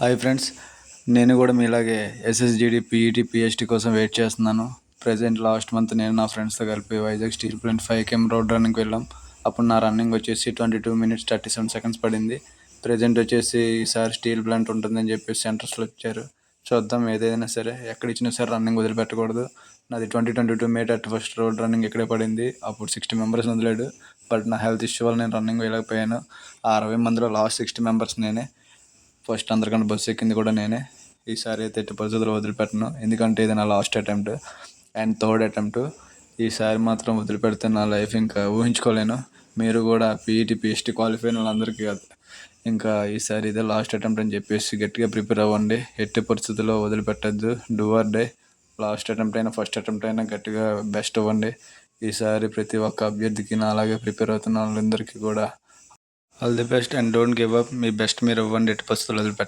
Hi friends, నేను కూడా మీలాగే ఎస్ఎస్జిడి పీఈటీ పిహెచ్డి కోసం వెయిట్ చేస్తున్నాను. ప్రజెంట్ లాస్ట్ మంత్ నేను నా ఫ్రెండ్స్తో కలిపి Vizag steel plant 5 km road రన్నింగ్కి వెళ్ళాం. అప్పుడు నా రన్నింగ్ వచ్చేసి 22 minutes 37 seconds పడింది. ప్రజెంట్ వచ్చేసి ఈసారి స్టీల్ ప్లాంట్ ఉంటుందని చెప్పేసి సెంటర్స్లో ఇచ్చారు. చూద్దాం, ఏదైనా సరే ఎక్కడ ఇచ్చినా సరే రన్నింగ్ వదిలిపెట్టకూడదు. నాది 2022 మే 31 రోడ్ రన్నింగ్ ఇక్కడే పడింది. అప్పుడు 60 members వదిలాడు. బట్ నా హెల్త్ ఇష్యూ వల్ల నేను రన్నింగ్ వేయలేకపోయాను. ఆ 60 మందిలో లాస్ట్ 60 members నేనే. ఫస్ట్ అందరికన్నా బస్సు ఎక్కింది కూడా నేనే. ఈసారి అయితే ఎట్టి పరిస్థితుల్లో వదిలిపెట్టను, ఎందుకంటే ఇది నా last attempt and third attempt. ఈసారి మాత్రం వదిలిపెడితే నా లైఫ్ ఇంకా ఊహించుకోలేను. మీరు కూడా పీఈటీ పిహెచ్డి క్వాలిఫై అయిన వాళ్ళందరికీ ఇంకా ఈసారి ఇదే లాస్ట్ అటెంప్ట్ అని చెప్పేసి గట్టిగా ప్రిపేర్ అవ్వండి. ఎట్టి పరిస్థితుల్లో వదిలిపెట్టద్దు. Do or die. Last attempt అయినా ఫస్ట్ అటెంప్ట్ అయినా గట్టిగా బెస్ట్ ఇవ్వండి. ఈసారి ప్రతి ఒక్క అభ్యర్థికి నా అలాగే ప్రిపేర్ అవుతున్న వాళ్ళందరికీ కూడా all the best and don't give up. Me best మీరు ఇవ్వండి, ఎట్టి పరిస్థితుల్లో వదిలిపెట్టండి.